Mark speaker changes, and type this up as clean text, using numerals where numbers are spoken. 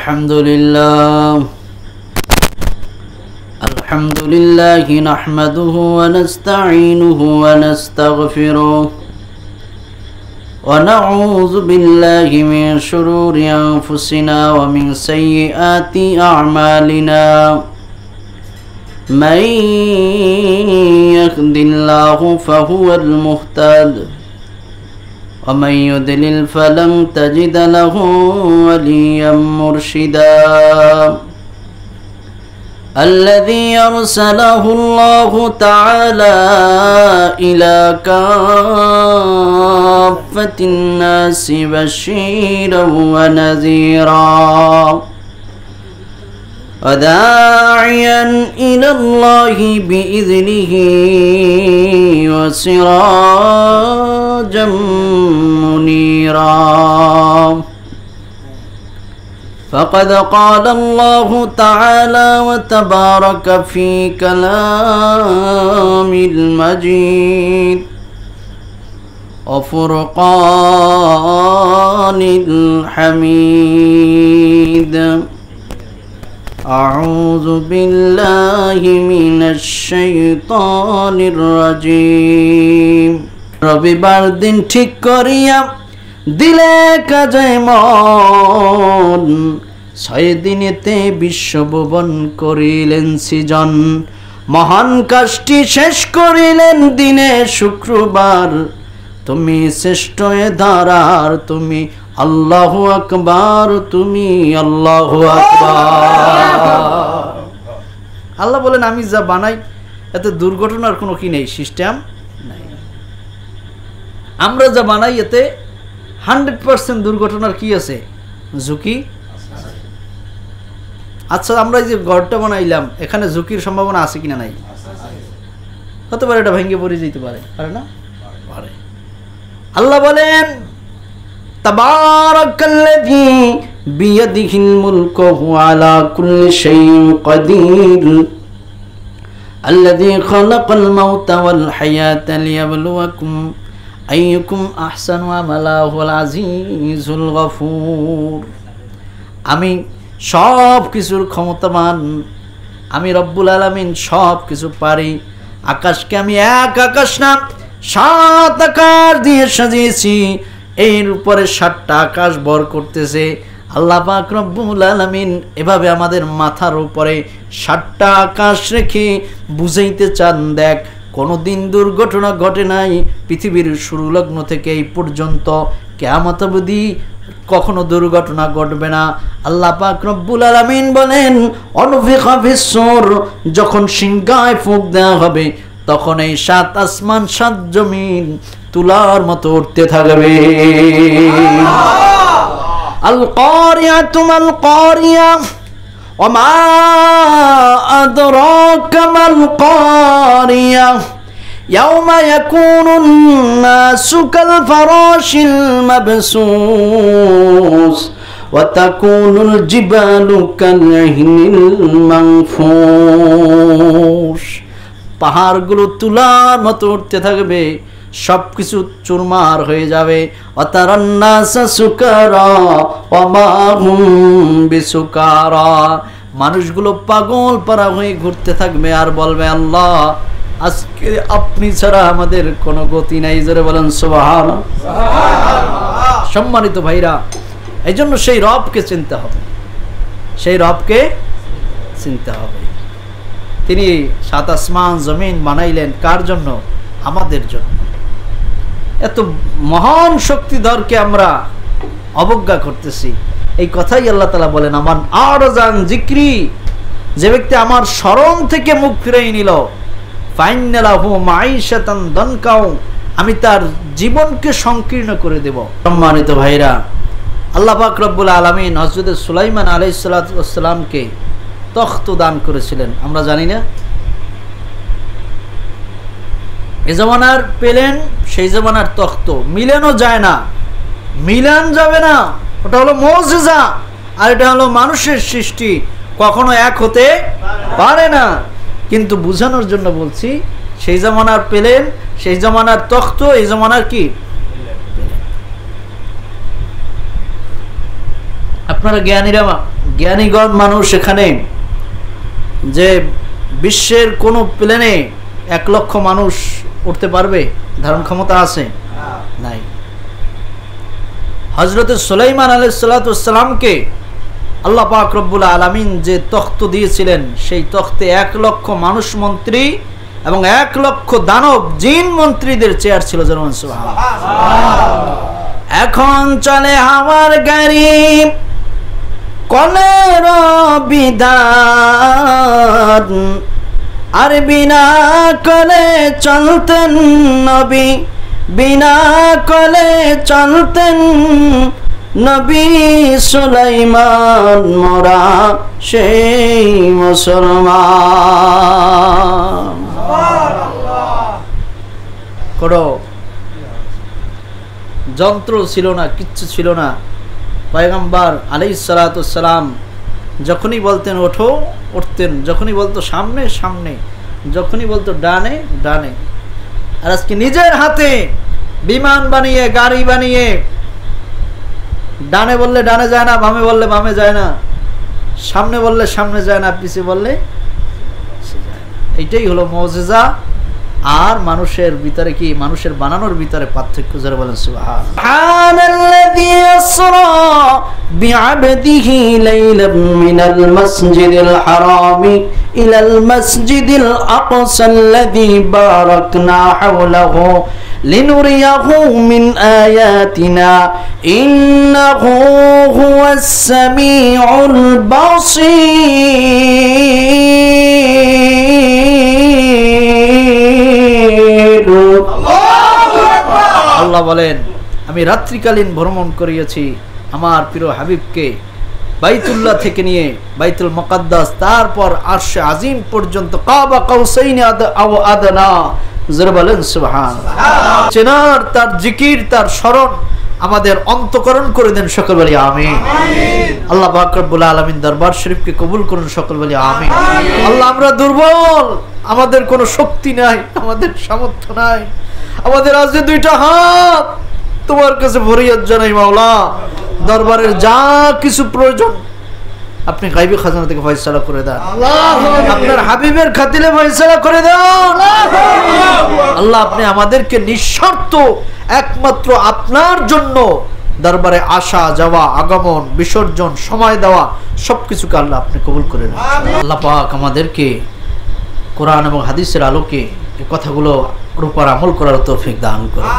Speaker 1: الحمد لله نحمده ونستعينه ونستغفره ونعوذ بالله من شرور أنفسنا ومن سيئات أعمالنا من يهد الله فهو المهتد ومن يضلل فلن تجد له وليا مرشدا الذي أرسله الله تعالى إلى كافة الناس بشيرا ونذيرا وداعيا إلى الله بإذنه وسراجا منيرا فقد قال الله تعالى وتبارك في كلام المجيد وفرقان الحميد أعوذ بالله من الشيطان الرجيم রবিবার দিন ঠিক করিয়া দিলে কাজে মন 6 দিনেতে বিশ্বভুবন করিলেন সৃজন মহান কাজটি শেষ করিলেন দিনে শুক্রবার তুমি শ্রেষ্ঠ এ ধারার তুমি আল্লাহু আকবার তুমি আল্লাহু আকবার আল্লাহ বলেন আমি যা বানাই এতে দুর্ঘটনার কোনো কি নেই সিস্টেম নাই আমরা যা বানাই এতে 100% দুর্ঘটনার কি আছে ঝুঁকি আচ্ছা আমরা যে ঘরটা বানাইলাম এখানে ঝুঁকির সম্ভাবনা আছে কিনা নাই হতে পারে এটা ভেঙে পড়ে যেতে পারে পারে না পারে আল্লাহ বলেন তাবারাকাল্লাযী বিয়াদিহিল মুলকু ওয়া আলা কুল্লি শাইইন কাদির আল্লাযী খালাকাল মাউতা ওয়াল হায়াতা লিয়াবলুয়াকুম আইয়ুকুম আহসানু আমালা হুয়াল আজিজুল গফুর আমি সব কিছুর ক্ষমতাবান আমি রব্বুল আলামিন সব কিছু পারি আকাশকে আমি এক আকাশ না 7 আকাশ দিয়ে সাজিয়েছি এর উপরে 7টা আকাশ ভর করতেছে আল্লাহ পাক রব্বুল আলামিন এভাবে আমাদের মাথার উপরে 7টা আকাশ রেখে বুঝাইতে চান দেখ কোনদিন দুর্ঘটনা ঘটে নাই পৃথিবীর শুরু লগ্ন থেকে এই পর্যন্ত কিয়ামত অবধি কখনো দুর্ঘটনা ঘটবে না আল্লাহ পাক রব্বুল আলামিন বলেন অনুফিখা ফিস-সূর যখন সিংহায় ফুঁক দেওয়া হবে তখন এই 7 আসমান 7 জমিন তুলার মতো উঠতে থাকবে আল কারিয়াতু মাল কারিয়া ওমা আদরাকা মাল কারিয়া ইয়াউমা ইয়াকুনুন নাসু কাল ফারাশিল মাবসুস ওয়া তাকুনুল জিবালু কাল ইহনিল মানফুস পাহাড়গুলো তুলার মতো উঠতে থাকবে সবকিছু চুরমার হয়ে যাবে ওয়াতারান নাসা সুকারা ওয়া মা হুম বিসুকারা মানুষগুলো পাগল পারা হয়ে ঘুরতে থাকবে আর বলবে আল্লাহ আজকে আপনি ছাড়া আমাদের কোনো গতি নাই জোরে বলেন সুবহানাল্লাহ সুবহানাল্লাহ সম্মানিত ভাইরা এইজন্য সেই রবকে চিনতে হবে সেই রবকে চিনতে হবে তিনি 7 আসমান জমিন বানাইলেন কার জন্য আমাদের জন্য এত মহান শক্তিধরকে আমরা অবজ্ঞা করতেছি এই কথাই আল্লাহ তাআলা বলেন আমান আরজান যিকরি যে ব্যক্তি আমার স্মরণ থেকে মুখ ফিরিয়ে নিল ফাইনালাহু মাঈশাতান দানকাও আমি তার জীবনকে সংকীর্ণ করে দেব সম্মানিত ভাইরা আল্লাহ পাক রব্বুল আলামিন হযরত সুলাইমান আলাইহিস সালাতু ওয়াস সালামকে তখ্ত দান করেছিলেন আমরা জানি না এই জামানার পেলেন সেই জামানার তখ্ত মিলানো যায় না মিলান যাবে না ওটা হলো মুজিজা আর এটা হলো মানুষের সৃষ্টি কখনো এক হতে পারে না কিন্তু বুঝানোর জন্য বলছি সেই জামানার পেলেন সেই জামানার তখ্ত এই জামানার কি আপনারা জ্ঞানীরা জ্ঞানীগণ মানুষ এখানে যে বিশ্বের কোনো প্লেনে 1 লক্ষ মানুষ উঠতে পারবে, ধারণ ক্ষমতা আছে? নাই। হযরত সুলাইমান আলাইহিস সালাতু ওয়াস সালামকে আল্লাহ পাক রব্বুল আলামিন যে তখ্ত দিয়েছিলেন, সেই তখ্তে 1 লক্ষ মানুষ মন্ত্রী এবং 1 লক্ষ দানব জিন মন্ত্রীদের চেয়ার ছিল। যেমন সুবহানাল্লাহ। এখন চলে আমার গাড়ি, কলের বিধান, আর বিনা কলে চলতেন নবী, বিনা কলে চলতেন নবী সুলাইমান, মোরা সেই মুসলমান। করো যন্ত্র ছিল না, কিচ্ছু ছিল না। পয়গম্বর আলাইহিস সালাতু ওয়াস সালাম যখনই বলতেন ওঠো, উঠতেন, যখনই বলতো সামনে সামনে, যখনই বলতো ডানে ডানে। আর আজকে নিজের হাতে বিমান বানিয়ে, গাড়ি বানিয়ে, ডানে বললে ডানে যায় না, বামে বললে বামে যায় না, সামনে বললে সামনে যায় না, পিছে বললে পিছে যায় না। এইটাই হলো মুজিজা। আর মানুষের ভিতরে কি, মানুষের বানানোর ভিতরে পার্থক্য। যারা বলেন সুবহানাল্লাযী আসরা বিআবদিহি লাইলাম মিনাল মাসজিদিল হারামি ইলাল মাসজিদিল আকসাল্লাযী বারাকনা হাওলাহু লিনুরিয়াহু মিন আয়াতিনা ইন্নাহু হুয়াস সামিউল বাসীর। আল্লাহ বলেন, আমি রাত্রিকালীন ভ্রমণ করিয়েছি আমার প্রিয় হাবিবকে বাইতুল্লাহ থেকে নিয়ে বাইতুল মুকাদ্দাস, তারপর আরশে আজিম পর্যন্ত, কাবা কাউসাইনি আও আদনা। যারা বলেন সুবহানাল্লাহ। চেনার, তার জিকির, তার স্মরণ আমাদের অন্তঃকরণ করে দেন। সকল বলি আমিন। আল্লাহ পাক রব্বুল আলামিন দরবার শরীফকে কবুল করুন। সকল বলি আমিন। আল্লাহ, আমরা দুর্বল, আমাদের কোনো শক্তি নাই, আমাদের সামর্থ্য নাই, আমাদের আজকে 2টা হাত তোমার কাছে ফরিয়াদ জানাই মাওলা। দরবারের যা কিছু প্রয়োজন আপনি গায়বী খাজানা থেকে ফয়সালা করে দেন, আপনার হাবিবের খাতিরে ফয়সালা করে দেন। আল্লাহ, আপনি আমাদেরকে নিঃস্বার্থ একমাত্র আপনার জন্য দরবারে আসা যাওয়া, আগমন, বিসর্জন, সময় দেওয়া সবকিছুকে আল্লাহ আপনি কবুল করে নেন। আল্লাহ পাক আমাদেরকে কোরআন এবং হাদিসের আলোকে এই কথাগুলো উপর আমল করার তৌফিক দান করুন।